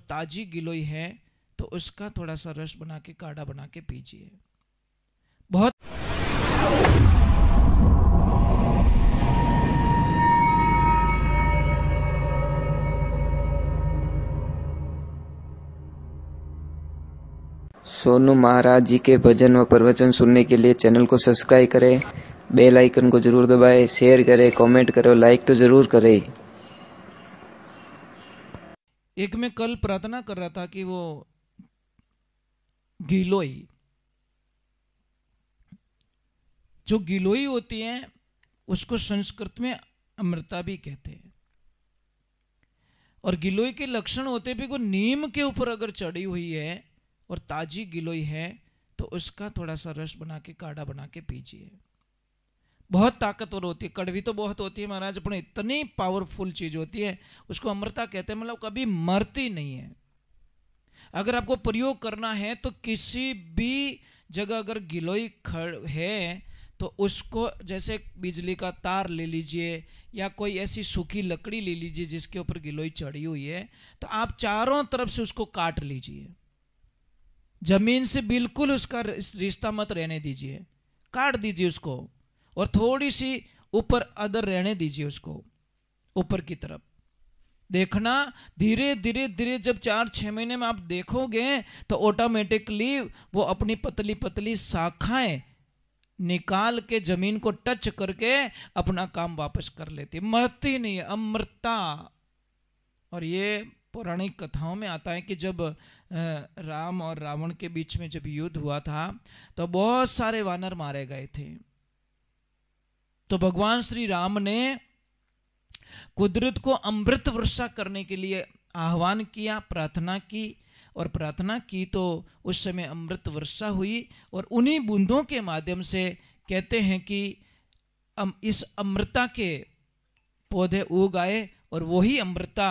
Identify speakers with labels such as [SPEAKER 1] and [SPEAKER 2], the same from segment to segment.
[SPEAKER 1] ताजी गिलोय है तो उसका थोड़ा सा रस बना के काढ़ा बना के पीजिए। बहुत
[SPEAKER 2] सोनू महाराज जी के भजन व प्रवचन सुनने के लिए चैनल को सब्सक्राइब करें, बेल आइकन को जरूर दबाएं, शेयर करें, कमेंट करें, लाइक तो जरूर करें।
[SPEAKER 1] एक मैं कल प्रार्थना कर रहा था कि वो गिलोय, जो गिलोय होती है उसको संस्कृत में अमृता भी कहते हैं। और गिलोय के लक्षण होते भी को नीम के ऊपर अगर चढ़ी हुई है और ताजी गिलोय है तो उसका थोड़ा सा रस बना के काढ़ा बना के पीजिए। बहुत ताकतवर होती है, कड़वी तो बहुत होती है महाराज, पर इतनी पावरफुल चीज होती है, उसको अमृता कहते हैं, मतलब कभी मरती नहीं है। अगर आपको प्रयोग करना है तो किसी भी जगह अगर गिलोय खड़ है तो उसको जैसे बिजली का तार ले लीजिए या कोई ऐसी सूखी लकड़ी ले लीजिए जिसके ऊपर गिलोय चढ़ी हुई है, तो आप चारों तरफ से उसको काट लीजिए, जमीन से बिल्कुल उसका रिश्ता मत रहने दीजिए, काट दीजिए उसको, और थोड़ी सी ऊपर अदर रहने दीजिए उसको ऊपर की तरफ। देखना धीरे धीरे धीरे जब 4-6 महीने में आप देखोगे तो ऑटोमेटिकली वो अपनी पतली पतली शाखाएं निकाल के जमीन को टच करके अपना काम वापस कर लेती, मरती नहीं है, अमृता। और ये पौराणिक कथाओं में आता है कि जब राम और रावण के बीच में जब युद्ध हुआ था तो बहुत सारे वानर मारे गए थे। तो भगवान श्री राम ने कुदरत को अमृत वर्षा करने के लिए आह्वान किया, प्रार्थना की, और प्रार्थना की तो उस समय अमृत वर्षा हुई। और उन्हीं बूंदों के माध्यम से कहते हैं कि इस अमृता के पौधे उग आए और वही अमृता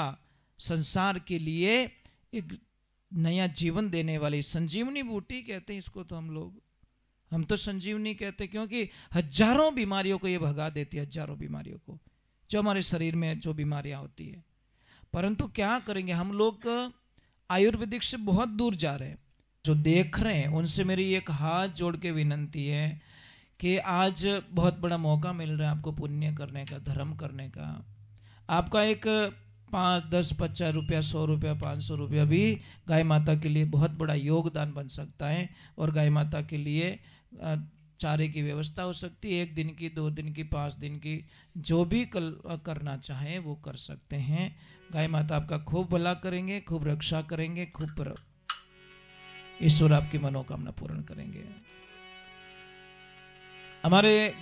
[SPEAKER 1] संसार के लिए एक नया जीवन देने वाली संजीवनी बूटी कहते हैं इसको। तो हम तो संजीवनी कहते हैं क्योंकि हजारों बीमारियों को ये भगा देती है, हजारों बीमारियों को जो हमारे शरीर में जो बीमारियां होती है। परंतु क्या करेंगे, हम लोग आयुर्वेदिक से बहुत दूर जा रहे हैं। जो देख रहे हैं उनसे मेरी एक हाथ जोड़ के विनंती है कि आज बहुत बड़ा मौका मिल रहा है आपको पुण्य करने का, धर्म करने का। आपका एक 5, 10, 50 रुपया, 100 रुपया, 500 रुपया भी गाय माता के लिए बहुत बड़ा योगदान बन सकता है। और गाय माता के लिए चारे की व्यवस्था हो सकती है, 1 दिन की, 2 दिन की, 5 दिन की, जो भी करना चाहे वो कर सकते हैं। गाय माता आपका खूब भला करेंगे, खूब रक्षा करेंगे, खूब ईश्वर आपकी मनोकामना पूर्ण करेंगे। हमारे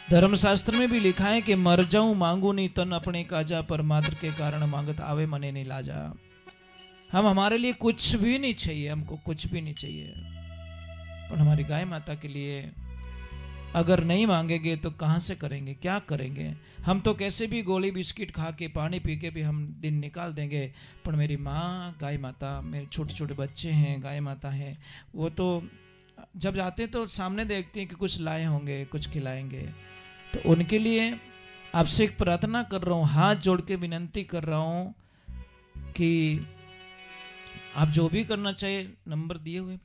[SPEAKER 1] धर्मशास्त्र में भी लिखा है कि मर जाऊं मांगू नहीं तन अपने काजा, पर मात्र के कारण मांगत आवे मने नहीं लाजा। हमारे लिए कुछ भी नहीं चाहिए, हमको कुछ भी नहीं चाहिए, पर हमारी गाय माता के लिए अगर नहीं मांगेंगे तो कहां से करेंगे, क्या करेंगे। हम तो कैसे भी गोली बिस्किट खा के पानी पी के भी हम दिन निकाल देंगे, पर मेरी माँ गाय माता, मेरे छोटे छोटे बच्चे हैं, गाय माता है, वो तो जब जाते तो सामने देखते हैं कि कुछ लाए होंगे, कुछ खिलाएंगे। तो उनके लिए आपसे एक प्रार्थना कर रहा हूँ, हाथ जोड़ के विनंती कर रहा हूँ कि आप जो भी करना चाहिए, नंबर दिए हुए,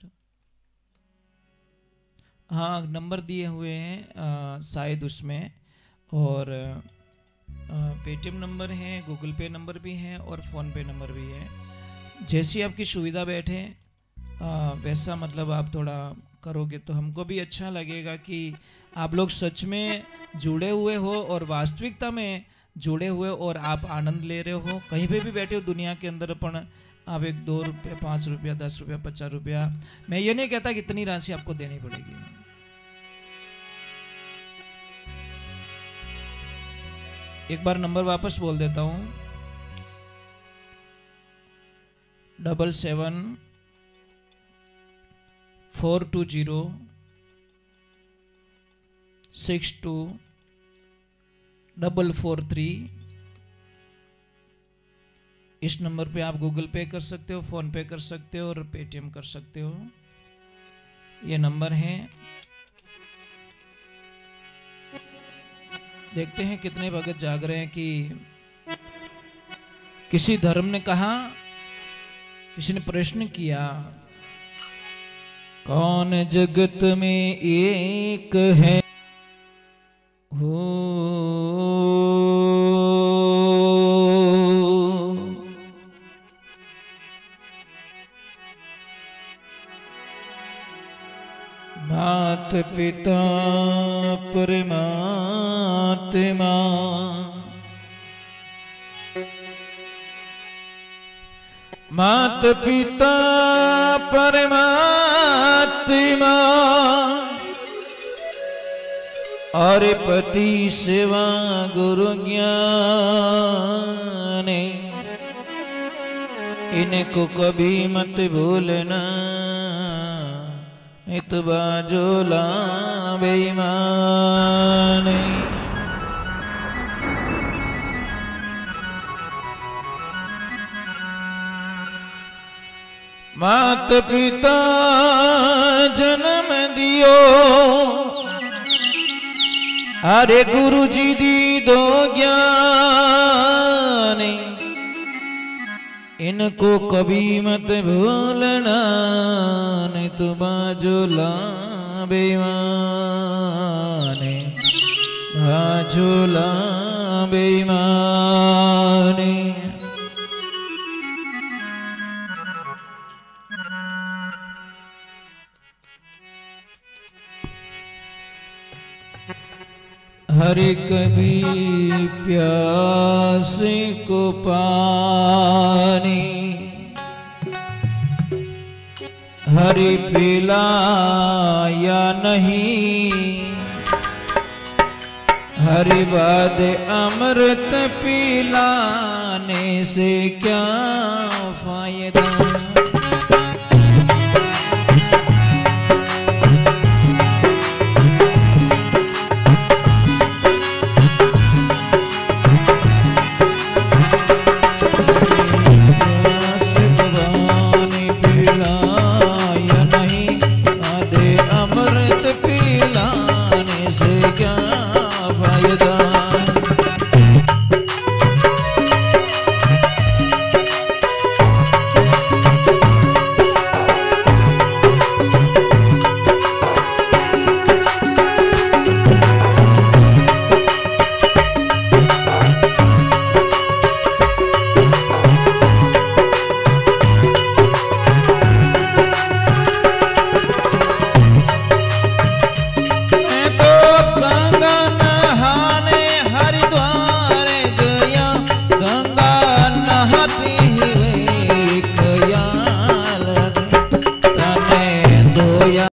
[SPEAKER 1] हाँ नंबर दिए हुए हैं शायद उसमें, और पेटीएम नंबर है, गूगल पे नंबर भी है और फ़ोन पे नंबर भी है। जैसी आपकी सुविधा बैठे वैसा मतलब आप थोड़ा करोगे तो हमको भी अच्छा लगेगा कि आप लोग सच में जुड़े हुए हो और वास्तविकता में जुड़े हुए और आप आनंद ले रहे हो। कहीं पे भी बैठे हो दुनिया के अंदर, अपन आप 1, 2 रुपये, 5 रुपया, 10 रुपया, 50 रुपया, मैं ये नहीं कहता कि इतनी राशि आपको देनी पड़ेगी। एक बार नंबर वापस बोल देता हूं, 77 420 62 443। इस नंबर पे आप गूगल पे कर सकते हो, फोन पे कर सकते हो और पेटीएम कर सकते हो। ये नंबर है। देखते हैं कितने भगत जाग रहे हैं कि किसी धर्म ने कहा किसी ने प्रश्न किया, कौन जगत में एक है? हो मात पिता परमात्मा, मात पिता परमात्मा, और पति सेवा गुरु ज्ञान, इनको कभी मत भूलना, नित बाजोला बेईमान। मात पिता जन्म दियो, अरे गुरु जी दी दो ज्ञान, इनको कभी मत भूलना, नहीं तो बाजोला बेईमान, बाजोला बेईमान। हरि कभी प्यास को पानी, हरि पिलाया नहीं, हरि बाद अमृत पिलाने से क्या फायदा।